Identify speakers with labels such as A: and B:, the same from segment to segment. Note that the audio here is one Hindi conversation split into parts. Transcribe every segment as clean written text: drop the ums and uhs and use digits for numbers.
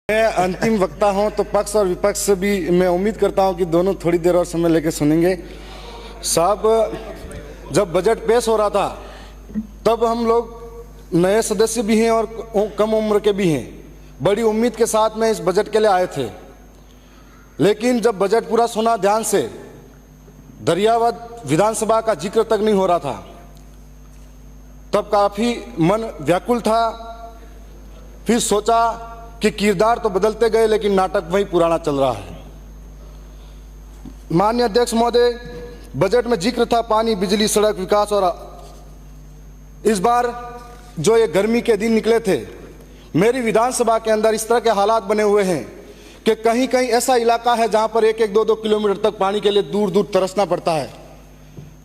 A: मैं अंतिम वक्ता हूं तो पक्ष और विपक्ष से भी मैं उम्मीद करता हूं कि दोनों थोड़ी देर और समय लेकर सुनेंगे। साहब, जब बजट पेश हो रहा था तब हम लोग नए सदस्य भी हैं और कम उम्र के भी हैं, बड़ी उम्मीद के साथ में इस बजट के लिए आए थे। लेकिन जब बजट पूरा सुना ध्यान से, दरियावद विधानसभा का जिक्र तक नहीं हो रहा था, तब काफ़ी मन व्याकुल था। फिर सोचा कि किरदार तो बदलते गए लेकिन नाटक वही पुराना चल रहा है। माननीय अध्यक्ष महोदय, बजट में जिक्र था पानी, बिजली, सड़क, विकास, और इस बार जो ये गर्मी के दिन निकले थे, मेरी विधानसभा के अंदर इस तरह के हालात बने हुए हैं कि कहीं कहीं ऐसा इलाका है जहां पर 1-1, 2-2 किलोमीटर तक पानी के लिए दूर दूर तरसना पड़ता है।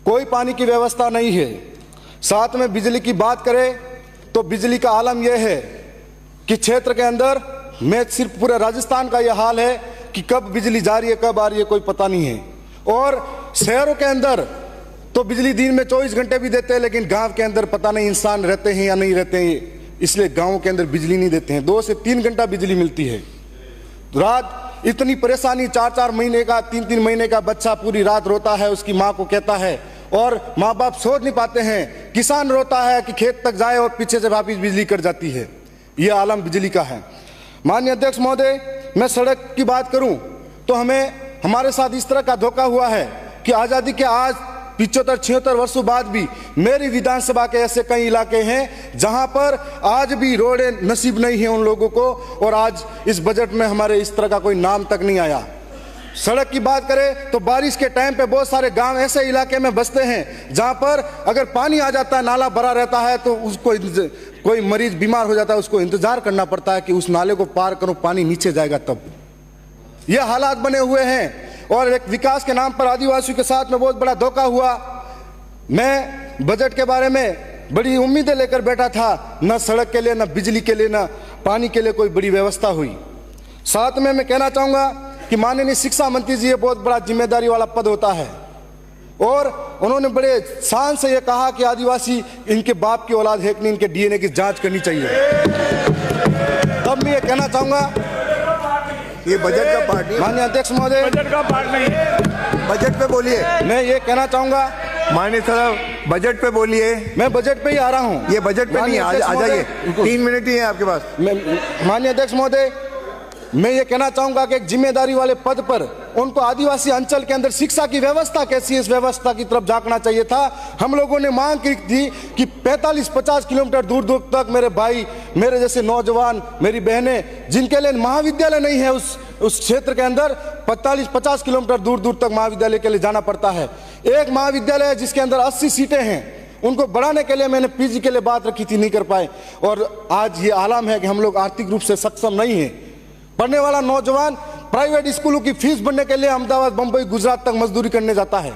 A: कोई पानी की व्यवस्था नहीं है। साथ में बिजली की बात करें तो बिजली का आलम यह है कि क्षेत्र के अंदर में सिर्फ पूरे राजस्थान का यह हाल है कि कब बिजली जा रही है कब आ रही है कोई पता नहीं है। और शहरों के अंदर तो बिजली दिन में 24 घंटे भी देते हैं, लेकिन गांव के अंदर पता नहीं इंसान रहते हैं या नहीं रहते हैं, इसलिए गांवों के अंदर बिजली नहीं देते हैं। 2 से 3 घंटा बिजली मिलती है। रात इतनी परेशानी, 4-4 महीने का, 3-3 महीने का बच्चा पूरी रात रोता है, उसकी माँ को कहता है, और माँ बाप सोच नहीं पाते हैं। किसान रोता है कि खेत तक जाए और पीछे से वापिस बिजली कट जाती है। यह आलम बिजली का है। माननीय अध्यक्ष महोदय, मैं सड़क की बात करूं तो हमारे साथ इस तरह का धोखा हुआ है कि आज़ादी के आज 75-76 वर्षों बाद भी मेरी विधानसभा के ऐसे कई इलाके हैं जहां पर आज भी रोडें नसीब नहीं है उन लोगों को, और आज इस बजट में हमारे इस तरह का कोई नाम तक नहीं आया। सड़क की बात करें तो बारिश के टाइम पे बहुत सारे गांव ऐसे इलाके में बसते हैं जहां पर अगर पानी आ जाता है, नाला भरा रहता है, तो उसको कोई मरीज बीमार हो जाता है, उसको इंतजार करना पड़ता है कि उस नाले को पार करो, पानी नीचे जाएगा तब। यह हालात बने हुए हैं। और एक विकास के नाम पर आदिवासियों के साथ में बहुत बड़ा धोखा हुआ। मैं बजट के बारे में बड़ी उम्मीदें लेकर बैठा था, न सड़क के लिए, न बिजली के लिए, न पानी के लिए कोई बड़ी व्यवस्था हुई। साथ में मैं कहना चाहूंगा कि माननीय शिक्षा मंत्री जी, ये बहुत बड़ा जिम्मेदारी वाला पद होता है, और उन्होंने बड़े शान से ये कहा कि आदिवासी इनके बाप की औलाद है कि नहीं, इनके डीएनए की जांच करनी चाहिए। तब मैं ये कहना चाहूंगा,
B: ये बजट का पार्ट नहीं।
A: माननीय अध्यक्ष महोदय,
B: बजट का पार्ट नहीं है। बजट पे बोलिए।
A: मैं ये कहना चाहूंगा,
B: माननीय साहब बजट पे बोलिए।
A: मैं बजट पे ही आ रहा हूँ।
B: ये बजट पे नहीं, आ जाइए, 3 मिनट ही है आपके पास।
A: माननीय अध्यक्ष महोदय, मैं ये कहना चाहूंगा कि एक जिम्मेदारी वाले पद पर उनको आदिवासी अंचल के अंदर शिक्षा की व्यवस्था कैसी है, इस व्यवस्था की तरफ झांकना चाहिए था। हम लोगों ने मांग की थी कि 45-50 किलोमीटर दूर दूर तक मेरे भाई, मेरे जैसे नौजवान, मेरी बहनें जिनके लिए महाविद्यालय नहीं है उस क्षेत्र के अंदर, 45-50 किलोमीटर दूर दूर तक महाविद्यालय के लिए जाना पड़ता है। एक महाविद्यालय है जिसके अंदर 80 सीटें हैं, उनको बढ़ाने के लिए मैंने पीजी के लिए बात रखी थी, नहीं कर पाए। और आज ये आलम है कि हम लोग आर्थिक रूप से सक्षम नहीं है। पढ़ने वाला नौजवान प्राइवेट स्कूलों की फीस भरने के लिए अहमदाबाद, बंबई, गुजरात तक मजदूरी करने जाता है।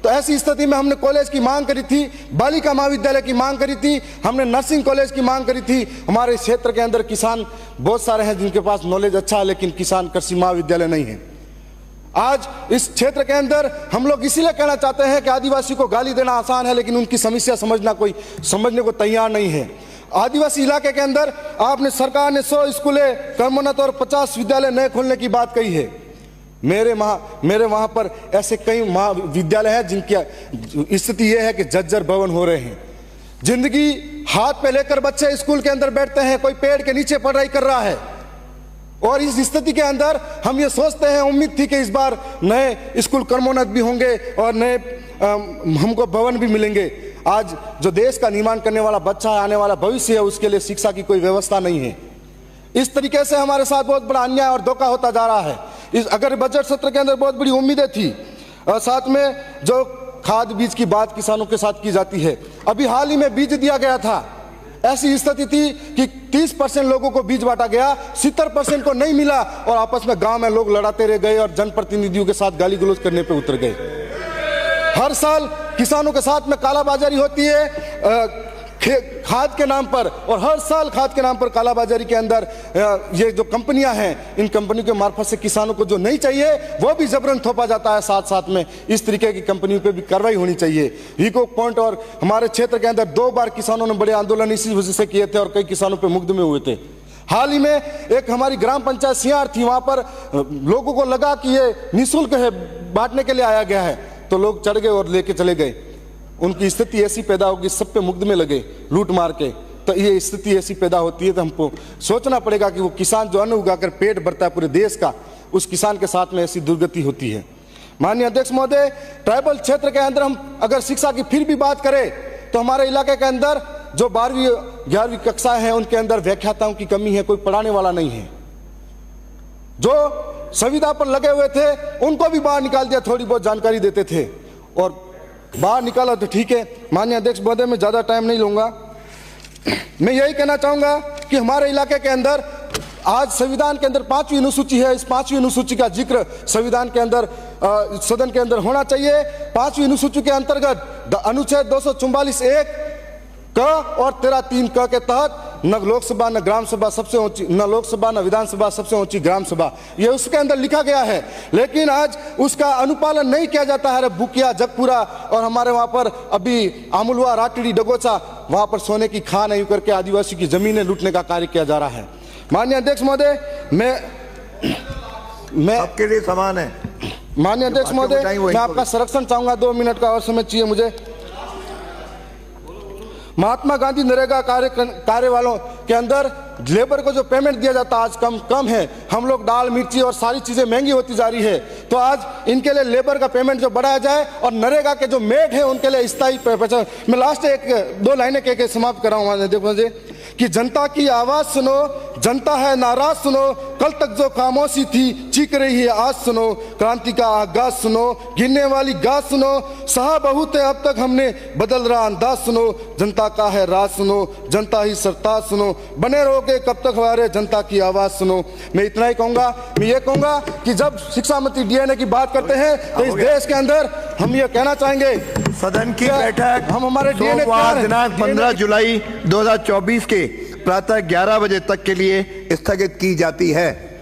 A: तो ऐसी स्थिति में हमने कॉलेज की मांग करी थी, बालिका महाविद्यालय की मांग करी थी, हमने नर्सिंग कॉलेज की मांग करी थी। हमारे क्षेत्र के अंदर किसान बहुत सारे हैं जिनके पास नॉलेज अच्छा है, लेकिन किसान कृषि महाविद्यालय नहीं है। आज इस क्षेत्र के अंदर हम लोग इसीलिए कहना चाहते हैं कि आदिवासी को गाली देना आसान है, लेकिन उनकी समस्या समझने को तैयार नहीं है। आदिवासी इलाके के अंदर आपने, सरकार ने 100 स्कूलें, कर्मोन्नत और 50 विद्यालय नए खोलने की बात कही है। मेरे वहां पर ऐसे कई महाविद्यालय हैं जिनकी स्थिति यह है कि जर्जर भवन हो रहे हैं। जिंदगी हाथ पे लेकर बच्चे स्कूल के अंदर बैठते हैं, कोई पेड़ के नीचे पढ़ाई कर रहा है। और इस स्थिति के अंदर हम ये सोचते हैं, उम्मीद थी कि इस बार नए स्कूल कर्मोन्नत भी होंगे और नए हमको भवन भी मिलेंगे। आज जो देश का निर्माण करने वाला बच्चा है, आने वाला भविष्य है, उसके लिए शिक्षा की कोई व्यवस्था नहीं है। इस तरीके से हमारे साथ बहुत बड़ा अन्याय और धोखा होता जा रहा है। अगर बजट सत्र के अंदर बहुत बड़ी उम्मीदें थी, और साथ में जो खाद बीज की बात किसानों के साथ की जाती है, अभी हाल ही में बीज दिया गया था। ऐसी स्थिति थी कि 30% लोगों को बीज बांटा गया, 70% को नहीं मिला, और आपस में गांव में लोग लड़ाते रह गए और जनप्रतिनिधियों के साथ गाली गलौज करने पे उतर गए। हर साल किसानों के साथ में कालाबाजारी होती है खाद के नाम पर, और हर साल खाद के नाम पर कालाबाजारी के अंदर ये जो कंपनियां हैं, इन कंपनियों के मार्फत से किसानों को जो नहीं चाहिए वो भी जबरन थोपा जाता है। साथ साथ में इस तरीके की कंपनियों पे भी कार्रवाई होनी चाहिए। हीको पॉइंट और हमारे क्षेत्र के अंदर 2 बार किसानों ने बड़े आंदोलन इसी वजह से किए थे और कई किसानों पे मुकदमे हुए थे। हाल ही में एक हमारी ग्राम पंचायत सियार थी, वहां पर लोगों को लगा कि ये निःशुल्क है, बांटने के लिए आया गया है, तो लोग चढ़ गए और लेके चले गए। उनकी स्थिति ऐसी पैदा होगी, सब पे मुकदमे लगे लूट मार के। तो ये स्थिति ऐसी पैदा होती है, तो हमको सोचना पड़ेगा कि वो किसान जो अन्न उगाकर पेट भरता है पूरे देश का, उस किसान के साथ में ऐसी दुर्गति होती है। माननीय अध्यक्ष महोदय, ट्राइबल क्षेत्र के अंदर हम अगर शिक्षा की फिर भी बात करें तो हमारे इलाके के अंदर जो 12वीं 11वीं कक्षाएं हैं उनके अंदर व्याख्याताओं की कमी है, कोई पढ़ाने वाला नहीं है। जो संविदा पर लगे हुए थे उनको भी बाहर निकाल दिया, थोड़ी बहुत जानकारी देते थे और बाहर निकाला तो ठीक है। माननीय अध्यक्ष महोदय, मैं ज्यादा टाइम नहीं लूंगा। मैं यही कहना चाहूंगा कि हमारे इलाके के अंदर आज संविधान के अंदर 5वीं अनुसूची है, इस 5वीं अनुसूची का जिक्र संविधान के अंदर सदन के अंदर होना चाहिए। 5वीं अनुसूची के अंतर्गत अनुच्छेद 244(1) क और 13(3) क के तहत न लोकसभा न ग्राम सभा सबसे ऊंची, न लोकसभा न विधानसभा सबसे ऊंची ग्राम सभा, ये उसके अंदर लिखा गया है। लेकिन आज उसका अनुपालन नहीं किया जाता है। बुकिया, जगपुरा और हमारे वहां पर अभी आमुलवा, राटड़ी, डगोचा, वहां पर सोने की खान यूं करके आदिवासी की जमीनें लूटने का कार्य किया जा रहा है। माननीय अध्यक्ष महोदय, मैं
B: आपके लिए समान है।
A: माननीय अध्यक्ष महोदय, मैं आपका संरक्षण चाहूंगा, 2 मिनट का और समय चाहिए मुझे। महात्मा गांधी नरेगा कार्य वालों के अंदर लेबर को जो पेमेंट दिया जाता आज कम है। हम लोग दाल, मिर्ची और सारी चीजें महंगी होती जा रही है, तो आज इनके लिए लेबर का पेमेंट जो बढ़ाया जाए और नरेगा के जो मेड है उनके लिए स्थायी पहचान। मैं लास्ट 1-2 लाइनें कह के समाप्त कर रहा हूं। देखो मुझे कि जनता की आवाज सुनो, जनता है नाराज सुनो, कल तक जो खामोशी थी चीख रही है आज सुनो, क्रांति का आगाज सुनो, गिरने वाली गाज सुनो, सहा बहुत है अब तक हमने बदल रहा अंदाज सुनो, जनता का है राज सुनो, जनता ही सरताज सुनो, बने रहोगे कब तक हमारे जनता की आवाज सुनो। मैं इतना ही कहूंगा। मैं ये कहूंगा कि जब शिक्षा मंत्री डीएनए की बात करते हैं तो इस देश के अंदर हम ये कहना चाहेंगे,
B: सदन की बैठक
A: हम हमारे
B: सोमवार दिनांक 15 जुलाई 2024 के प्रातः 11 बजे तक के लिए स्थगित की जाती है।